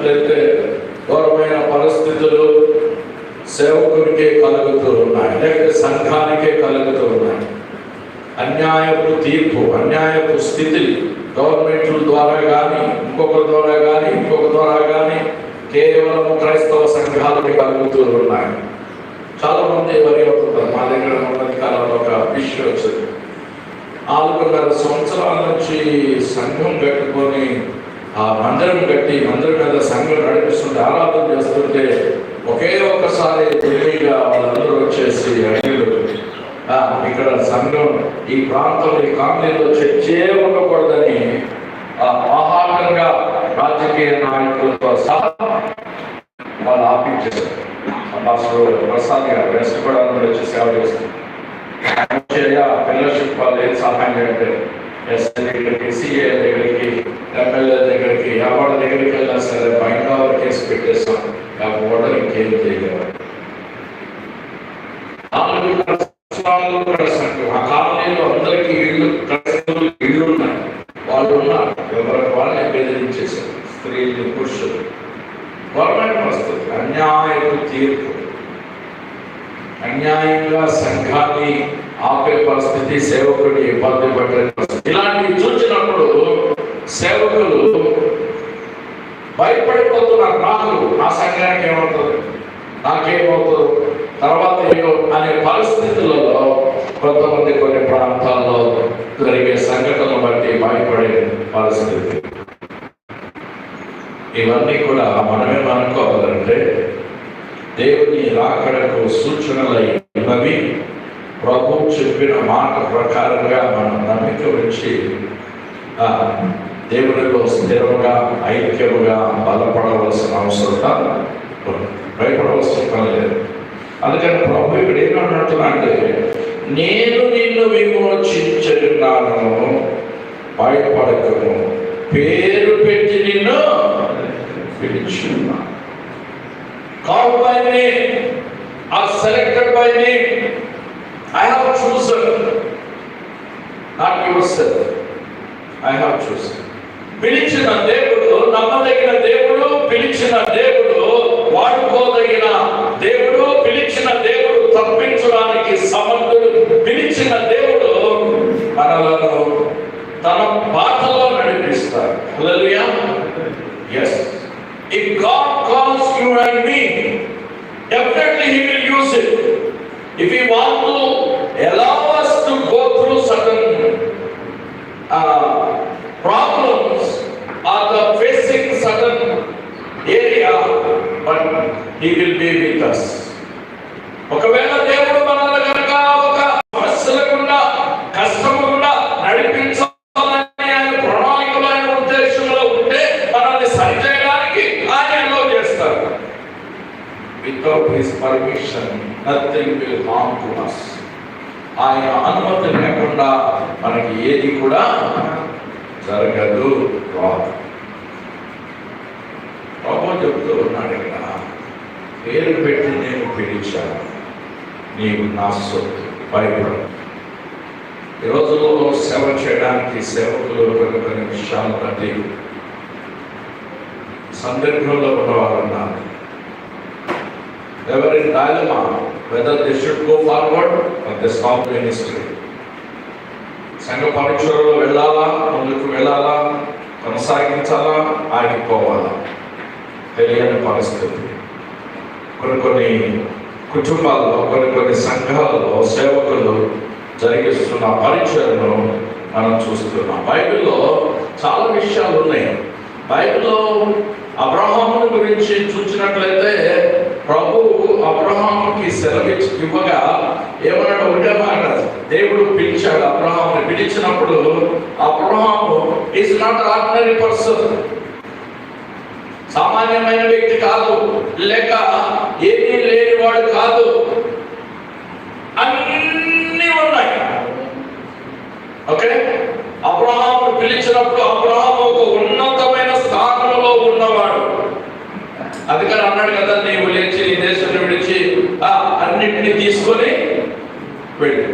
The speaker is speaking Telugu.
చూసినట్లయితే ఘోరమైన పరిస్థితులు సేవకునికే కలుగుతూ ఉన్నాయి, లేకపోతే సంఘానికే కలుగుతూ ఉన్నాయి. అన్యాయపు తీర్పు, అన్యాయపు స్థితి గవర్నమెంట్ల ద్వారా కానీ ఇంకొక ద్వారా కానీ కేవలం క్రైస్తవ సంఘాలకి కలుగుతూ ఉన్నాయి. చాలా మంది వరి అవుతుంటారు. మా దగ్గర ఉన్నది కాలంలో ఒక విషయం వచ్చింది. 4.5 సంవత్సరాల నుంచి సంఘం కట్టుకొని ఆ మందిరం కట్టి మందిరం మీద సంఘం నడిపిస్తుంటే ఆరాధన చేస్తుంటే ఒకే ఒక్కసారి తెలివిగా వాళ్ళందరూ వచ్చేసి ఇక్కడ సంఘం ఈ ప్రాంతంలో ఈ కాలనీలో చర్చే ఉండకూడదని ఆహారంగా రాజకీయ నాయకులతో సహా వాళ్ళు ఆపించారు. ప్రసాద్ గారు వెస్ట్ గోదావరి వచ్చి సేవ చేస్తారు. ఫెలోషిప్ వాళ్ళు ఏం సహాయం చేయంటే ఎస్ఐ దగ్గరికి, సిఏ దగ్గరికి, ఎమ్మెల్యే దగ్గరికి, ఎవరి దగ్గరికి వెళ్ళినా సరే బయట కేసు పెట్టేస్తాం. ఆ ఓటర్ ఇంకేం చేయగలరు. ఆ కాలనీలో అందరికీ ఇళ్ళు ఉన్నాయి. వాళ్ళు ఉన్నారు, ఎవరికి వాళ్ళని బెదిరించేశారు. స్త్రీలు, పురుషులు. గవర్నమెంట్ వస్తుంది అన్యాయపు తీర్పు, అన్యాయంగా సంఘాన్ని ఆపే పరిస్థితి, సేవకుడిని ఇబ్బంది పడే పరిస్థితి. ఇలాంటివి చూసినప్పుడు సేవకులు భయపడిపోతున్నారు. నా సంఘానికి ఏమవుతుంది, నాకేమవుతుంది, తర్వాత ఏమో అనే పరిస్థితులలో కొంతమంది కొన్ని ప్రాంతాల్లో జరిగే సంఘటనలు బట్టి భయపడే పరిస్థితి. ఇవన్నీ కూడా మనమేమనుకోవాలంటే దేవుని రాకడకు సూచనలైనవి. ప్రభు చెప్పిన మాట ప్రకారంగా మనం నమ్మిక ఉంచి దేవునిలో స్థిరముగా ఐక్యముగా బలపడవలసిన అవసరం, భయపడవలసిన పని లేదు. అందుకని ప్రభు ఇక్కడ ఏమంటున్నా అంటే, నేను నిన్ను విమోచించున్నాను, భయపడకము, పేరు పెట్టి నిన్ను పిలిచున్నా. Called by name, or selected by name. I have chosen, not yourself. I have chosen. పిలిచిన దేవుడు, నమ్మదగిన దేవుడు, పిలిచిన దేవుడు, వాడుకోదగిన దేవుడు, పిలిచిన దేవుడు, తప్పించడానికి సమర్థుడు. పిలిచిన దేవుడు మనలను తన బాటలో నడిపిస్తాడు. హల్లెలూయా. Yes. If God calls you and me, definitely He will use it. If He wants to allow us to go through certain problems or facing certain area, but He will be with us. ఒకవేళ దేవుడు మనల్ని కనుక ఒక సమస్యలకుండా కష్టముకుండా నడిపించాలని ఆయన ప్రణాళికలో ఆయన ఉద్దేశంలో ఉంటే మనల్ని సరిచేయడానికి ఆయనలో చేస్తారు. Without His permission, nothing will harm to us. ఆయన అనుమతి లేకుండా మనకి ఏది కూడా జరగదు, రాదు. ప్రభు చెప్తూ ఉన్నాడు ఇక్కడ, పేరు పెట్టి నేను పిలిచాను, నీవు నా సొత్తు, భయపడు. ఈ రోజుల్లో సేవ చేయడానికి సేవకులు కొన్ని విషయాలు బట్టి సందిగ్ధంలో ఉన్నవారు ఉన్నారు. ఎవరి dilemma whether they should go forward or they stop ministry. సంఘ పరీక్షలలో వెళ్ళాలా, ముందుకు వెళ్ళాలా, కొనసాగించాలా, ఆగిపోవాలా, తెలియని పరిస్థితి. కొన్ని కుటుంబాల్లో, కొన్ని సంఘాలలో సేవకులు జరిగిస్తున్న పరీక్షలను మనం చూస్తున్నాం. బైబిల్లో చాలా విషయాలు ఉన్నాయి. బైబిల్లో అబ్రహాము గురించి చూసినట్లయితే ప్రభు అబ్రహాముకి సెలవిచ్చి ఇవ్వగా ఏమన్నాడు, ఒకటే మాట, దేవుడు పిలిచాడు. అబ్రహాముని పిలిచినప్పుడు Abraham is not ordinary person, సామాన్యమైన వ్యక్తి కాదు, లేక ఏమీ లేనివాడు కాదు, అన్నీ ఉన్నాయి. ఓకే, అబ్రహాము పిలిచినప్పుడు అబ్రహాము ఒక ఉన్నతమైన స్థానంలో ఉన్నవాడు. అందుకని అన్నాడు కదా, నీవు లేచి నీ దేశాన్ని విడిచి అన్నింటినీ తీసుకొని వెళ్ళు.